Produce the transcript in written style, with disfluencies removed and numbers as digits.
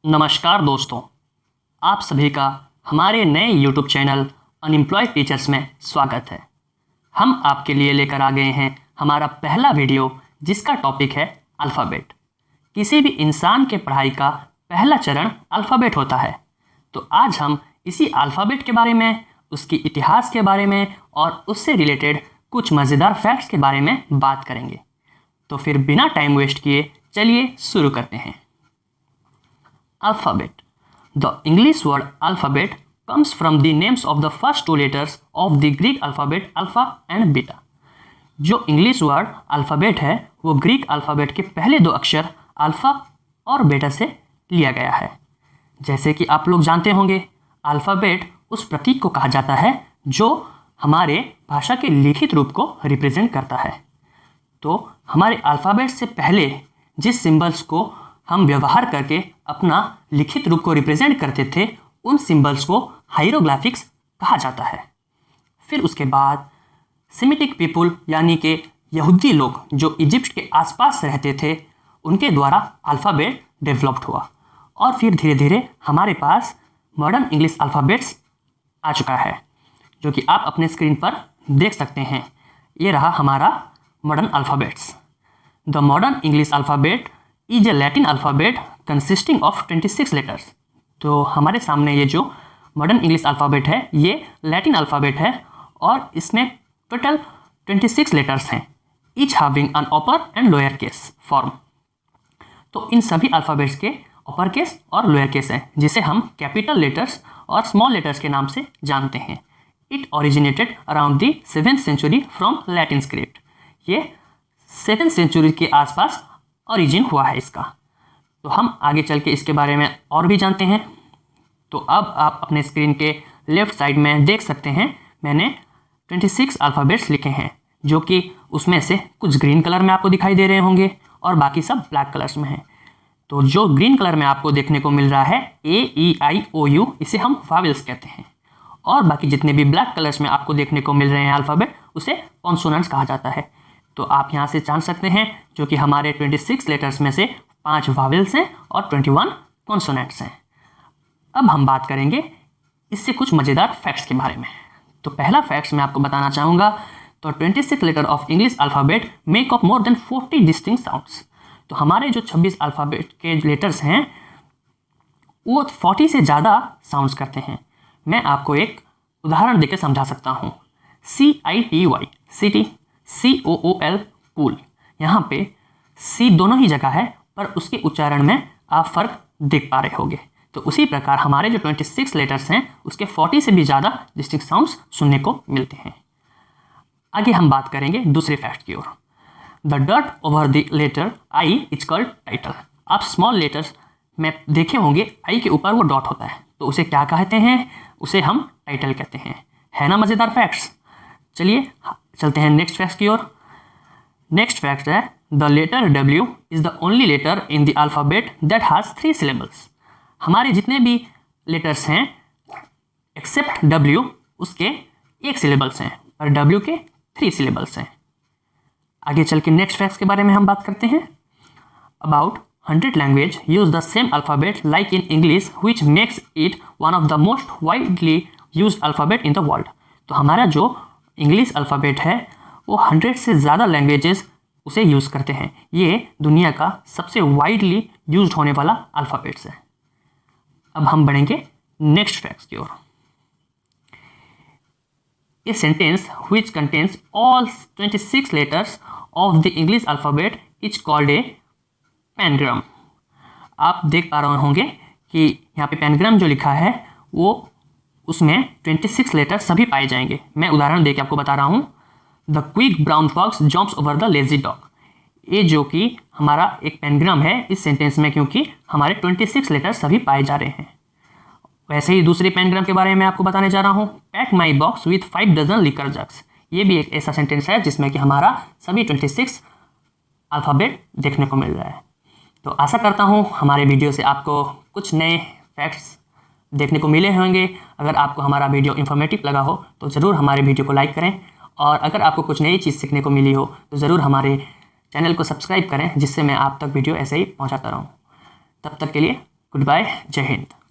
नमस्कार दोस्तों, आप सभी का हमारे नए YouTube चैनल अनएम्प्लॉयड टीचर्स में स्वागत है। हम आपके लिए लेकर आ गए हैं हमारा पहला वीडियो जिसका टॉपिक है अल्फ़ाबेट। किसी भी इंसान के पढ़ाई का पहला चरण अल्फ़ाबेट होता है। तो आज हम इसी अल्फ़ाबेट के बारे में, उसकी इतिहास के बारे में और उससे रिलेटेड कुछ मज़ेदार फैक्ट्स के बारे में बात करेंगे। तो फिर बिना टाइम वेस्ट किए चलिए शुरू करते हैं। Alphabet. The English word alphabet comes from the names of the first two letters of the Greek alphabet alpha and beta. जो इंग्लिश वर्ड अल्फ़ाबेट है वो ग्रीक अल्फ़ाबेट के पहले दो अक्षर अल्फ़ा और बीटा से लिया गया है। जैसे कि आप लोग जानते होंगे, अल्फ़ाबेट उस प्रतीक को कहा जाता है जो हमारे भाषा के लिखित रूप को रिप्रेजेंट करता है। तो हमारे अल्फ़ाबेट से पहले जिस सिंबल्स को हम व्यवहार करके अपना लिखित रूप को रिप्रेजेंट करते थे, उन सिंबल्स को हायरोग्लिफिक्स कहा जाता है। फिर उसके बाद सेमिटिक पीपुल यानी कि यहूदी लोग जो इजिप्ट के आसपास रहते थे, उनके द्वारा अल्फ़ाबेट डेवलप्ड हुआ और फिर धीरे धीरे हमारे पास मॉडर्न इंग्लिश अल्फ़ाबेट्स आ चुका है, जो कि आप अपने स्क्रीन पर देख सकते हैं। ये रहा हमारा modern alphabets. The modern English alphabet is a Latin alphabet consisting of 26 letters. तो हमारे सामने ये जो मॉडर्न इंग्लिश अल्फ़ाबेट है ये लैटिन अल्फ़ाबेट है और इसमें टोटल 26 लेटर्स हैं, each having an upper and lower case form. तो इन सभी अल्फ़ाबेट्स के अपर केस और लोअर केस हैं, जिसे हम कैपिटल लेटर्स और स्मॉल लेटर्स के नाम से जानते हैं। It originated around the 7th century from Latin script. ये 7th सेंचुरी के आसपास ओरिजिन हुआ है इसका। तो हम आगे चल के इसके बारे में और भी जानते हैं। तो अब आप अपने स्क्रीन के लेफ़्ट साइड में देख सकते हैं, मैंने 26 अल्फ़ाबेट्स लिखे हैं, जो कि उसमें से कुछ ग्रीन कलर में आपको दिखाई दे रहे होंगे और बाकी सब ब्लैक कलर्स में हैं। तो जो ग्रीन कलर में आपको देखने को मिल रहा है AEIOU, इसे हम वावेल्स कहते हैं, और बाकी जितने भी ब्लैक कलर्स में आपको देखने को मिल रहे हैं अल्फ़ाबेट, उसे कॉन्सोनेंट्स कहा जाता है। तो आप यहाँ से जान सकते हैं जो कि हमारे 26 लेटर्स में से 5 वावेल्स हैं और 21 कॉन्सोनेंट्स हैं। अब हम बात करेंगे इससे कुछ मज़ेदार फैक्ट्स के बारे में। तो पहला फैक्ट्स मैं आपको बताना चाहूँगा, तो 26 letter of English alphabet make up more than 40 distinct sounds. तो हमारे जो 26 अल्फ़ाबेट के लेटर्स हैं वो 40 से ज़्यादा साउंड्स करते हैं। मैं आपको एक उदाहरण देकर समझा सकता हूँ। CITY city, COOL cool. यहाँ पे C दोनों ही जगह है, पर उसके उच्चारण में आप फ़र्क देख पा रहे होंगे। तो उसी प्रकार हमारे जो 26 लेटर्स हैं उसके 40 से भी ज़्यादा डिस्टिंक्ट साउंड्स सुनने को मिलते हैं। आगे हम बात करेंगे दूसरे फैक्ट की ओर। The dot over the letter I is called title. आप स्मॉल लेटर्स में देखे होंगे I के ऊपर वो डॉट होता है, तो उसे क्या कहते हैं? उसे हम टाइटल कहते हैं। है ना मज़ेदार फैक्ट्स? चलिए चलते हैं नेक्स्ट फैक्ट की ओर। नेक्स्ट फैक्ट है the letter W is the only letter in the alphabet that has 3 syllables. हमारे जितने भी लेटर्स हैं एक्सेप्ट W, उसके 1 सिलेबल्स हैं, और W के 3 सिलेबल्स हैं। आगे चल के नेक्स्ट फैक्ट्स के बारे में हम बात करते हैं। About 100 language use the same alphabet like in English which makes it one of the most widely use alphabet in the world. तो हमारा जो इंग्लिश अल्फ़ाबेट है वो 100 से ज़्यादा लैंग्वेजेस उसे यूज़ करते हैं। ये दुनिया का सबसे वाइडली यूज्ड होने वाला अल्फ़ाबेट्स है। अब हम बढ़ेंगे नेक्स्ट फैक्ट्स की ओर। A sentence which contains all 26 letters of the English alphabet is called a pangram. आप देख पा रहे होंगे कि यहाँ पे पैनग्राम जो लिखा है वो उसमें 26 लेटर सभी पाए जाएंगे। मैं उदाहरण देके आपको बता रहा हूँ। The quick brown fox jumps over the lazy dog. ये जो कि हमारा एक पैनग्राम है इस सेंटेंस में, क्योंकि हमारे 26 लेटर सभी पाए जा रहे हैं। वैसे ही दूसरे पैनग्राम के बारे में आपको बताने जा रहा हूँ। Pack my box with 5 dozen liquor jugs. ये भी एक ऐसा सेंटेंस है जिसमें कि हमारा सभी 26 अल्फ़ाबेट देखने को मिल रहा है। तो आशा करता हूँ हमारे वीडियो से आपको कुछ नए फैक्ट्स देखने को मिले होंगे। अगर आपको हमारा वीडियो इन्फॉर्मेटिव लगा हो तो ज़रूर हमारे वीडियो को लाइक करें, और अगर आपको कुछ नई चीज़ सीखने को मिली हो तो ज़रूर हमारे चैनल को सब्सक्राइब करें, जिससे मैं आप तक वीडियो ऐसे ही पहुंचाता रहूं। तब तक के लिए गुड बाय, जय हिंद।